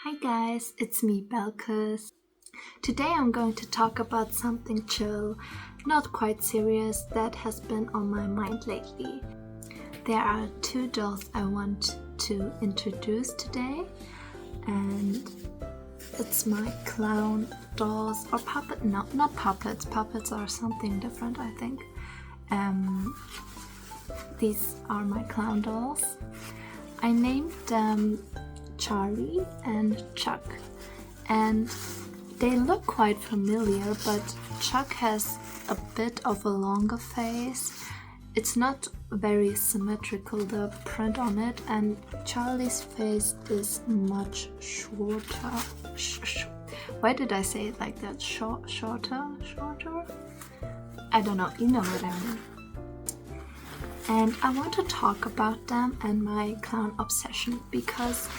Hi guys, it's me Belkis. Today I'm going to talk about something chill, not quite serious, that has been on my mind lately. There are two dolls I want to introduce today, and it's my clown dolls or puppet. No, not puppets. Puppets are something different, I think. These are my clown dolls. I named them Charlie and Chuck, and they look quite familiar, but Chuck has a bit of a longer face. It's not very symmetrical, the print on it, and Charlie's face is much shorter. Why did I say it like that? Shorter? I don't know, you know what I mean. And I want to talk about them and my clown obsession because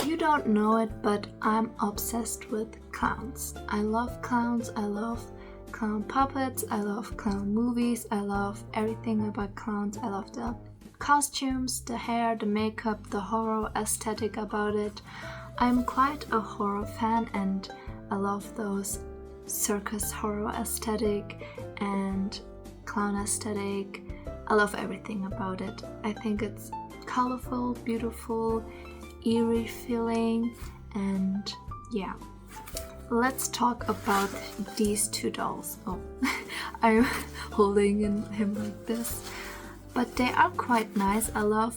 you don't know it, but I'm obsessed with clowns. I love clowns, I love clown puppets, I love clown movies, I love everything about clowns. I love the costumes, the hair, the makeup, the horror aesthetic about it. I'm quite a horror fan and I love those circus horror aesthetic and clown aesthetic. I love everything about it. I think it's colorful, beautiful, eerie feeling, and yeah. Let's talk about these two dolls. Oh, I'm holding him like this, but they are quite nice. I love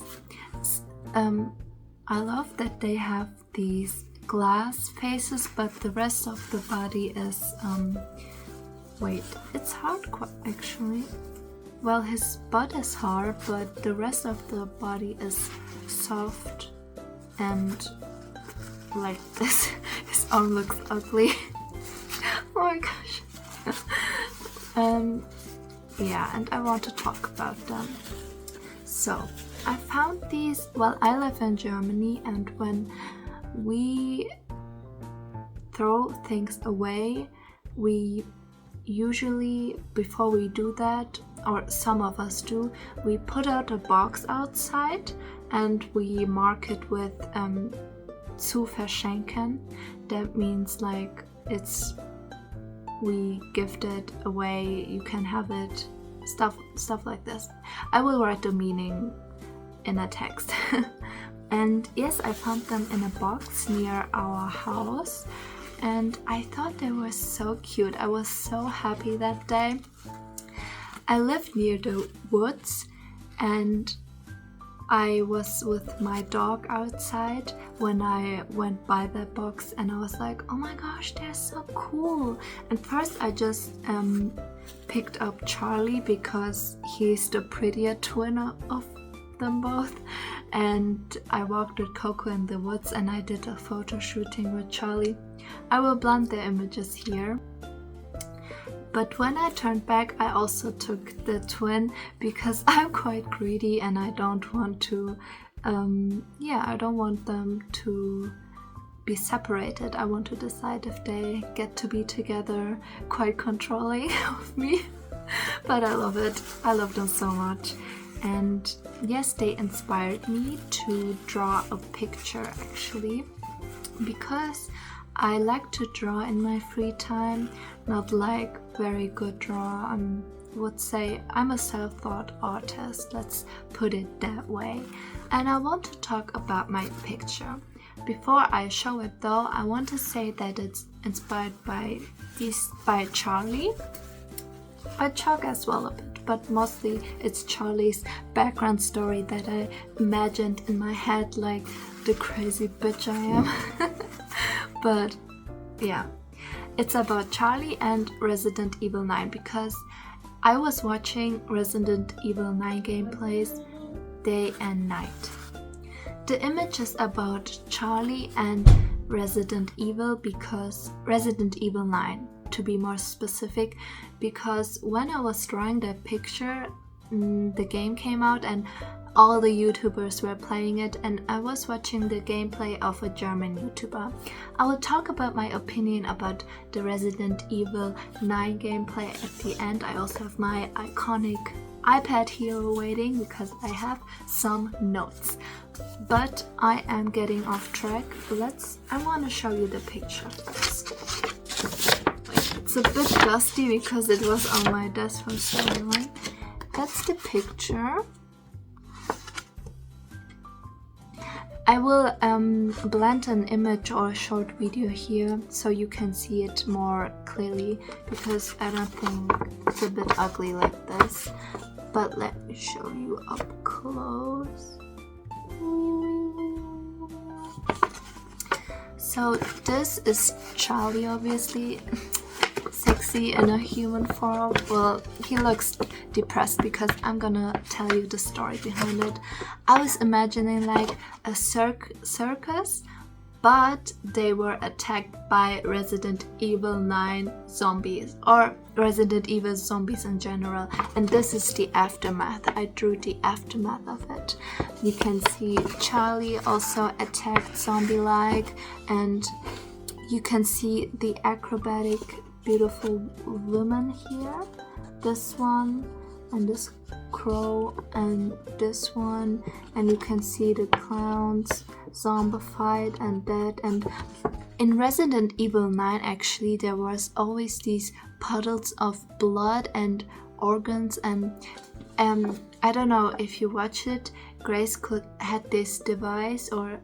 that they have these glass faces, but the rest of the body is wait, it's hard actually. Well, his butt is hard, but the rest of the body is soft and like this. His arm looks ugly. Oh my gosh. Yeah, and I want to talk about them. So, I found these, well, I live in Germany, and when we throw things away, we usually, before we do that, or some of us do, we put out a box outside and we mark it with zu verschenken. That means like we gift it away, you can have it, stuff like this. I will write the meaning in a text. And yes, I found them in a box near our house and I thought they were so cute. I was so happy that day. I live near the woods and I was with my dog outside when I went by that box and I was like, oh my gosh, they're so cool. And first I just picked up Charlie because he's the prettier twin of them both. And I walked with Coco in the woods and I did a photo shooting with Charlie. I will blend the images here. But when I turned back, I also took the twin because I'm quite greedy and I don't want to, I don't want them to be separated. I want to decide if they get to be together, quite controlling of me. But I love it. I love them so much. And yes, they inspired me to draw a picture actually, because I like to draw in my free time, not like very good draw. I would say I'm a self-taught artist, let's put it that way. And I want to talk about my picture. Before I show it though, I want to say that it's inspired by Charlie, by Chuck as well a bit, but mostly it's Charlie's background story that I imagined in my head like the crazy bitch I am. But yeah, it's about Charlie and Resident Evil 9 because I was watching Resident Evil 9 gameplays day and night. The image is about Charlie and Resident Evil because Resident Evil 9, to be more specific, because when I was drawing that picture, the game came out and all the YouTubers were playing it and I was watching the gameplay of a German YouTuber. I will talk about my opinion about the Resident Evil 9 gameplay at the end. I also have my iconic iPad here waiting because I have some notes. But I am getting off track. I want to show you the picture first. It's a bit dusty because it was on my desk for so long. That's the picture. I will blend an image or a short video here so you can see it more clearly, because I don't think it's a bit ugly like this. But let me show you up close. So this is Charlie, obviously. Sexy in a human form. Well, he looks depressed because I'm gonna tell you the story behind it. I was imagining like a circus, but they were attacked by Resident Evil 9 zombies, or Resident Evil zombies in general, and this is the aftermath. I drew the aftermath of it. You can see Charlie also attacked zombie-like, and you can see the acrobatic beautiful woman here, this one, and this crow, and this one, and you can see the clowns zombified and dead. And in Resident Evil 9 actually there was always these puddles of blood and organs, and I don't know if you watch it, Grace had this device, or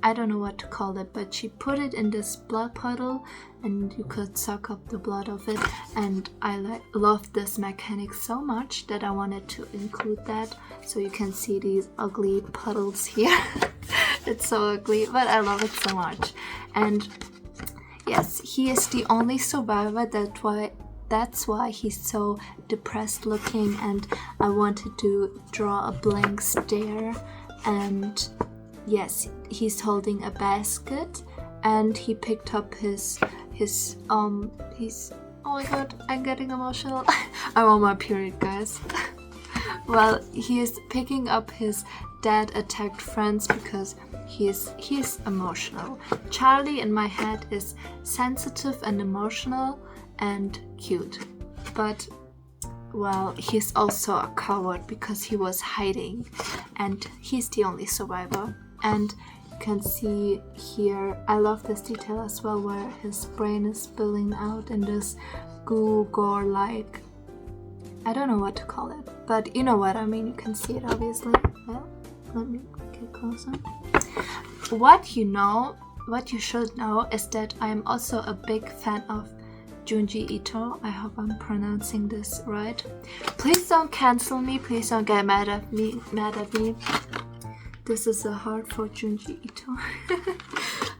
I don't know what to call it, but she put it in this blood puddle and you could suck up the blood of it, and I loved this mechanic so much that I wanted to include that, so you can see these ugly puddles here. It's so ugly, but I love it so much. And yes, he is the only survivor, that's why he's so depressed looking, and I wanted to draw a blank stare. And yes, he's holding a basket, and he picked up his oh my god, I'm getting emotional. I'm on my period, guys. Well, he is picking up his dad attacked friends because he is emotional. Charlie in my head is sensitive and emotional and cute, but well, he's also a coward because he was hiding, and he's the only survivor. And you can see here, I love this detail as well, where his brain is spilling out in this goo gore like, I don't know what to call it, but you know what I mean. You can see it obviously. Well, let me get closer. What you should know is that I am also a big fan of Junji Ito. I hope I'm pronouncing this right. Please don't cancel me. Please don't get mad at me. This is a heart for Junji Ito.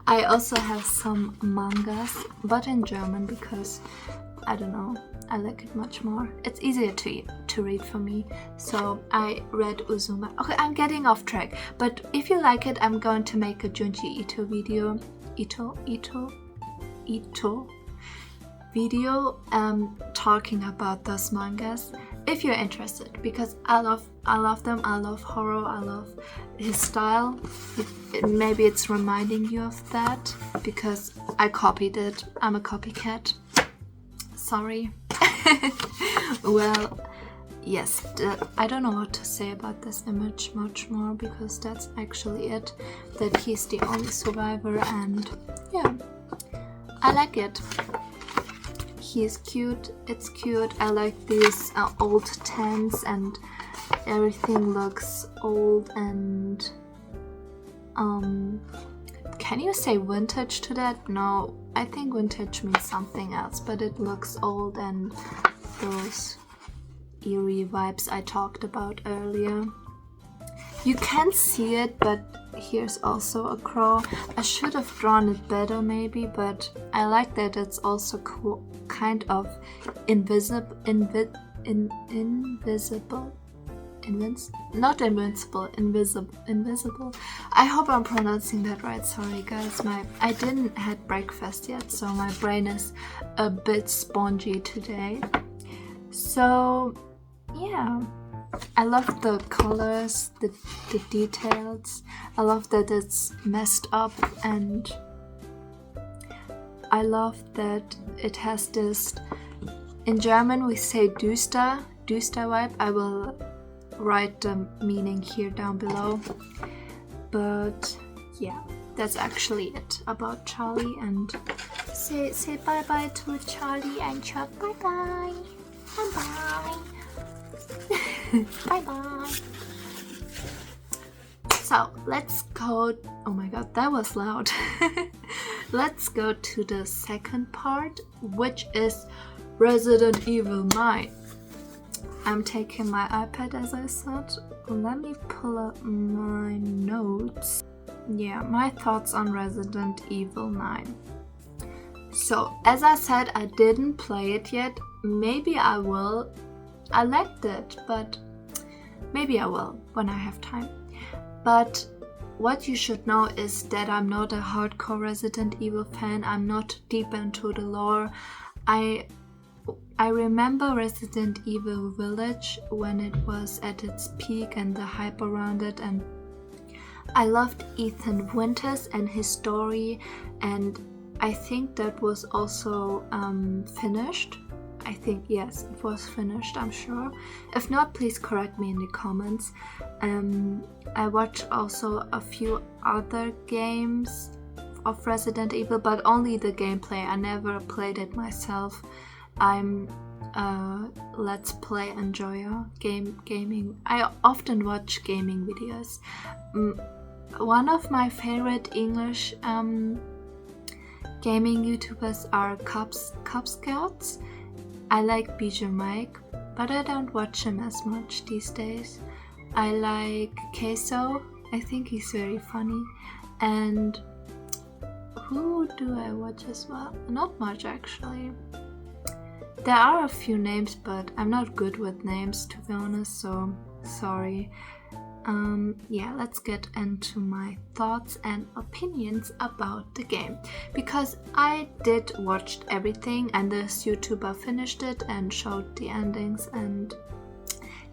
I also have some mangas, but in German because I don't know, I like it much more. It's easier to read for me. So I read Uzuma. Okay, I'm getting off track, but if you like it, I'm going to make a Junji Ito video. Video talking about those mangas if you're interested, because I love them. I love horror. I love his style. Maybe it's reminding you of that because I copied it. I'm a copycat. Sorry. Well, yes, I don't know what to say about this image much more, because that's actually it, that he's the only survivor, and yeah, I like it. He's cute, it's cute. I like these old tents, and everything looks old and can you say vintage to that? No, I think vintage means something else, but it looks old and those eerie vibes I talked about earlier. You can't see it, but here's also a crow. I should have drawn it better maybe, but I like that it's also cool, kind of invisible. I hope I'm pronouncing that right. Sorry guys, I didn't had breakfast yet, so my brain is a bit spongy today. So yeah, I love the colors, the details. I love that it's messed up, and I love that it has this, in German we say düster, düster vibe. I will write the meaning here down below. But yeah, that's actually it about Charlie. And say bye bye to Charlie and Chuck. Bye bye. Bye bye. Bye bye. So let's go. Oh my god, that was loud. Let's go to the second part, which is Resident Evil 9. I'm taking my iPad, as I said. Let me pull up my notes. Yeah, my thoughts on Resident Evil 9. So, as I said, I didn't play it yet. Maybe I will. I liked it, but maybe I will when I have time. But what you should know is that I'm not a hardcore Resident Evil fan. I'm not deep into the lore. I remember Resident Evil Village when it was at its peak and the hype around it, and I loved Ethan Winters and his story, and I think that was also finished. I think, yes, it was finished, I'm sure. If not, please correct me in the comments. I watched also a few other games of Resident Evil, but only the gameplay. I never played it myself. I'm a let's play enjoyer, gaming. I often watch gaming videos. One of my favorite English gaming YouTubers are Cub Scouts. I like BJ Mike, but I don't watch him as much these days. I like Queso. I think he's very funny. And who do I watch as well? Not much, actually. There are a few names, but I'm not good with names, to be honest, so sorry. Yeah, let's get into my thoughts and opinions about the game, because I did watch everything, and this YouTuber finished it and showed the endings, and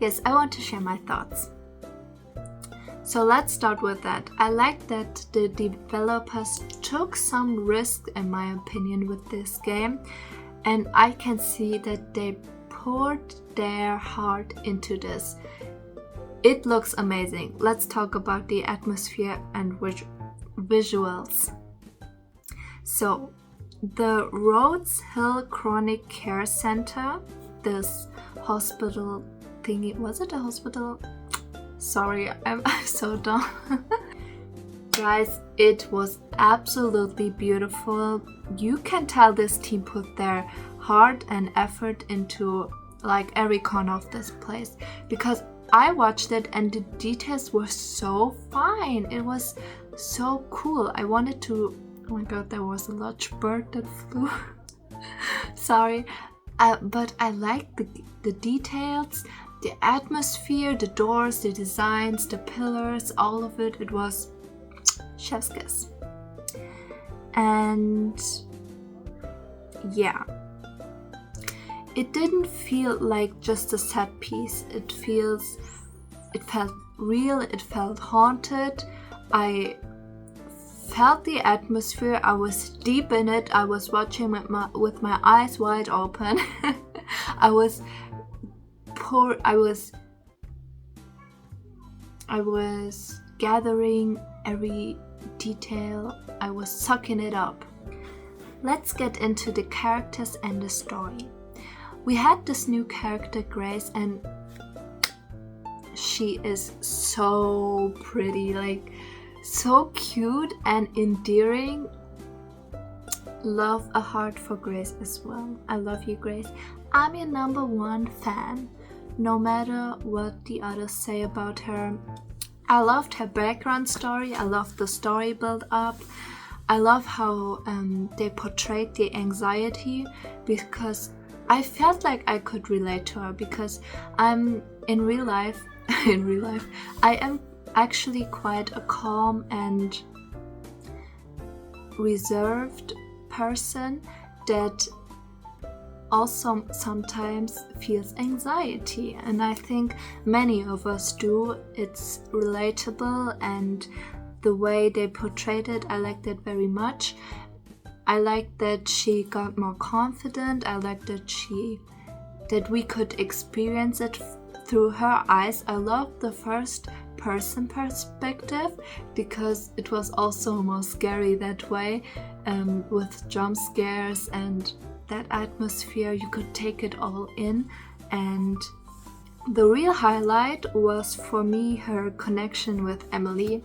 yes, I want to share my thoughts. So let's start with that. I like that the developers took some risk, in my opinion, with this game, and I can see that they poured their heart into this. It looks amazing. Let's talk about the atmosphere and visuals. So, the Rhodes Hill Chronic Care Center, this hospital thingy, was it a hospital? Sorry, I'm so dumb. Guys, it was absolutely beautiful. You can tell this team put their heart and effort into like every corner of this place, because I watched it and the details were so fine. It was so cool. I wanted to... Oh my god, there was a large bird that flew. Sorry. But I liked the details, the atmosphere, the doors, the designs, the pillars, all of it. It was chef's kiss. And yeah. It didn't feel like just a set piece. It felt real, it felt haunted. I felt the atmosphere. I was deep in it. I was watching with my eyes wide open. I was gathering every detail. I was sucking it up. Let's get into the characters and the story. We had this new character, Grace, and she is so pretty, like so cute and endearing. Love a heart for Grace as well. I love you, Grace. I'm your #1 fan, no matter what the others say about her. I loved her background story. I loved the story build up. I love how they portrayed the anxiety, because I felt like I could relate to her, because I'm in real life, I am actually quite a calm and reserved person that also sometimes feels anxiety, and I think many of us do. It's relatable, and the way they portrayed it, I liked it very much. I like that she got more confident. I like that she that we could experience it through her eyes. I loved the first person perspective because it was also more scary that way, with jump scares and that atmosphere. You could take it all in. And the real highlight was for me her connection with Emily.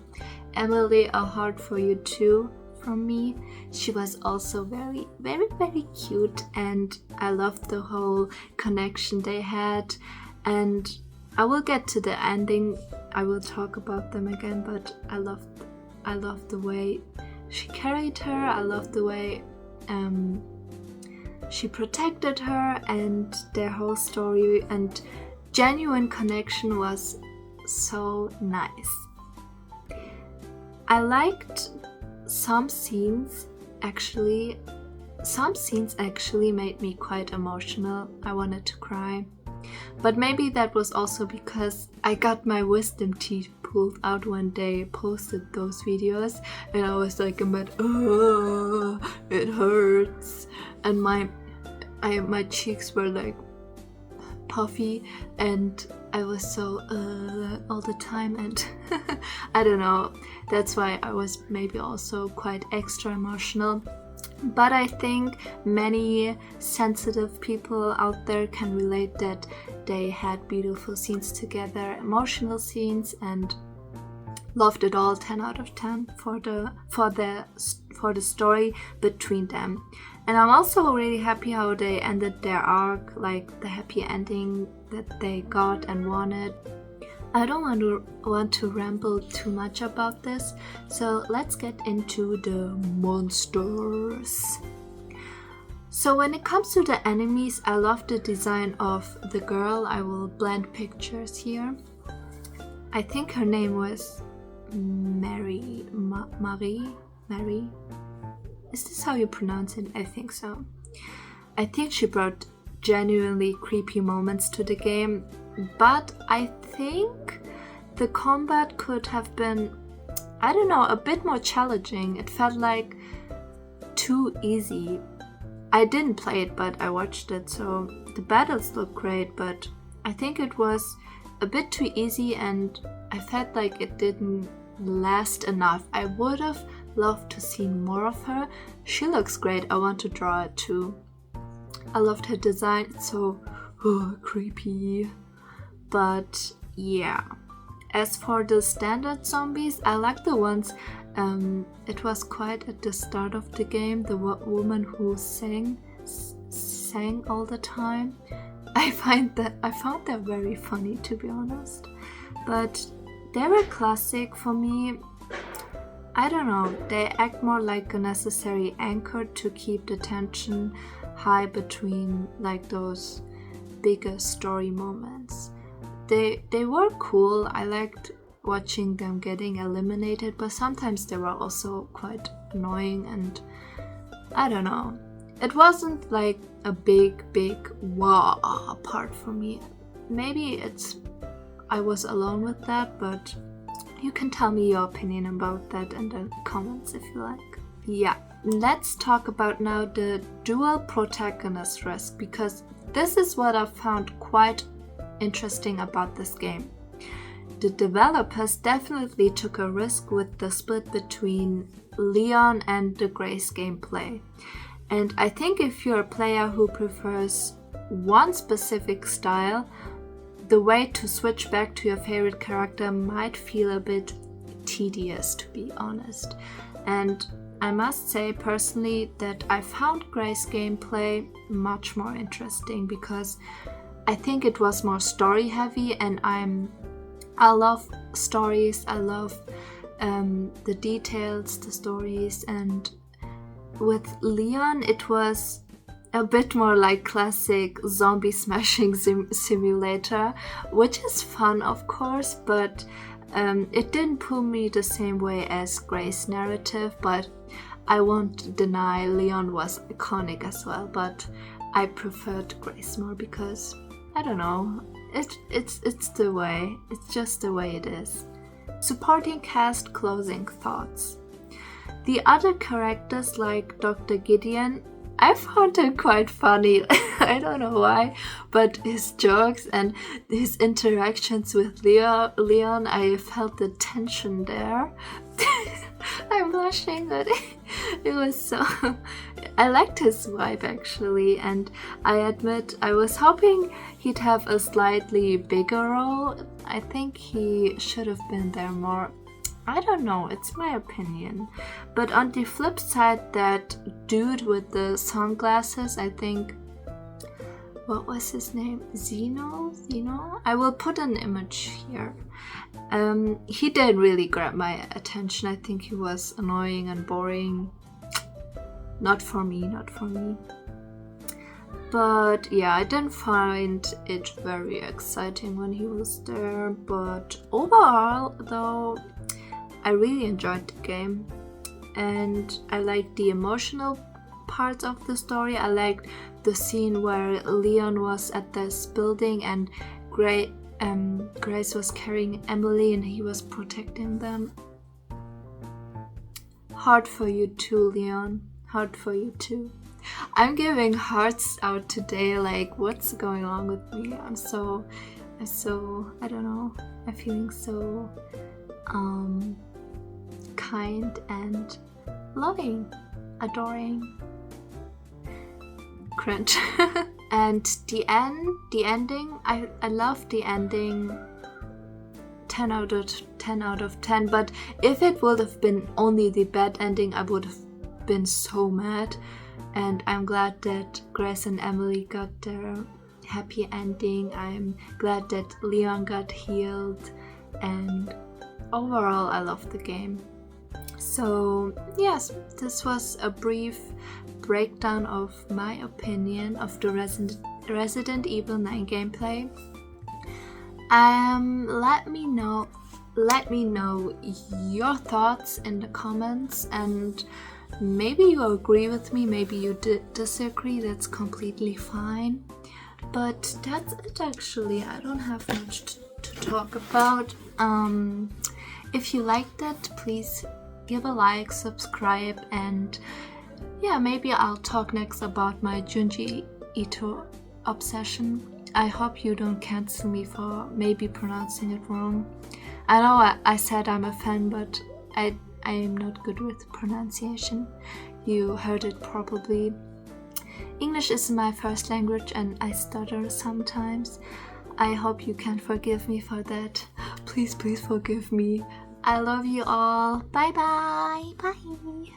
Emily, a heart for you too from me. She was also very, very, very cute, and I loved the whole connection they had. And I will get to the ending, I will talk about them again, but I loved the way she carried her. I loved the way she protected her, and their whole story and genuine connection was so nice. I liked some scenes actually made me quite emotional. I wanted to cry. But maybe that was also because I got my wisdom teeth pulled out when they posted those videos, and I was like, it hurts, and my cheeks were like puffy, and I was so all the time, and I don't know, that's why I was maybe also quite extra emotional. But I think many sensitive people out there can relate that they had beautiful scenes together, emotional scenes, and loved it all. 10 out of 10 for the story between them. And I'm also really happy how they ended their arc, like the happy ending that they got and wanted. I don't want to ramble too much about this, so let's get into the monsters. So when it comes to the enemies, I love the design of the girl. I will blend pictures here. I think her name was Marie. Is this how you pronounce it? I think so. I think she brought genuinely creepy moments to the game, but I think the combat could have been, I don't know, a bit more challenging. It felt like too easy. I didn't play it, but I watched it, so the battles look great, but I think it was a bit too easy, and I felt like it didn't last enough. I would have loved to see more of her. She looks great. I want to draw it too. I loved her design. It's so creepy. But yeah. As for the standard zombies, I like the ones. It was quite at the start of the game. The woman who sang all the time. I found that very funny, to be honest. But they were classic for me. I don't know, they act more like a necessary anchor to keep the tension high between like those bigger story moments. They were cool. I liked watching them getting eliminated, but sometimes they were also quite annoying, and I don't know. It wasn't like a big wow part for me. Maybe I was alone with that, but you can tell me your opinion about that in the comments if you like. Yeah, let's talk about now the dual protagonist risk, because this is what I found quite interesting about this game. The developers definitely took a risk with the split between Leon and the Grace gameplay. And I think if you're a player who prefers one specific style, the way to switch back to your favorite character might feel a bit tedious, to be honest. And I must say personally that I found Grace gameplay much more interesting, because I think it was more story heavy, and I love stories. I love the details, the stories, and with Leon it was a bit more like classic zombie smashing simulator, which is fun of course, but it didn't pull me the same way as Grace narrative. But I won't deny Leon was iconic as well, but I preferred Grace more because I don't know, it's the way, it's just the way it is. Supporting cast closing thoughts. The other characters like Dr. Gideon, I found him quite funny. I don't know why, but his jokes and his interactions with Leon, I felt the tension there. I'm blushing, but it was so... I liked his vibe actually, and I admit I was hoping he'd have a slightly bigger role. I think he should have been there more. I don't know, it's my opinion. But on the flip side, that dude with the sunglasses, I think... What was his name? Zeno? I will put an image here. He didn't really grab my attention. I think he was annoying and boring. Not for me. But yeah, I didn't find it very exciting when he was there. But overall, though, I really enjoyed the game. And I liked the emotional parts of the story. I liked the scene where Leon was at this building and Grace was carrying Emily and he was protecting them. Hard for you too, Leon. Hard for you too. I'm giving hearts out today, like what's going on with me? I'm so, I don't know, I'm feeling so kind and loving, adoring. Cringe. And the ending, I love the ending. 10 out of 10, but if it would have been only the bad ending, I would have been so mad. And I'm glad that Grace and Emily got their happy ending. I'm glad that Leon got healed, and overall I love the game. So yes, this was a brief breakdown of my opinion of the Resident Evil 9 gameplay. Let me know your thoughts in the comments, and maybe you agree with me, maybe you disagree, that's completely fine. But that's it actually, I don't have much to talk about. If you liked it, please give a like, subscribe, and yeah, maybe I'll talk next about my Junji Ito obsession. I hope you don't cancel me for maybe pronouncing it wrong. I know I said I'm a fan, but I am not good with pronunciation. You heard it probably. English is my first language and I stutter sometimes. I hope you can forgive me for that. Please forgive me. I love you all. Bye bye. Bye.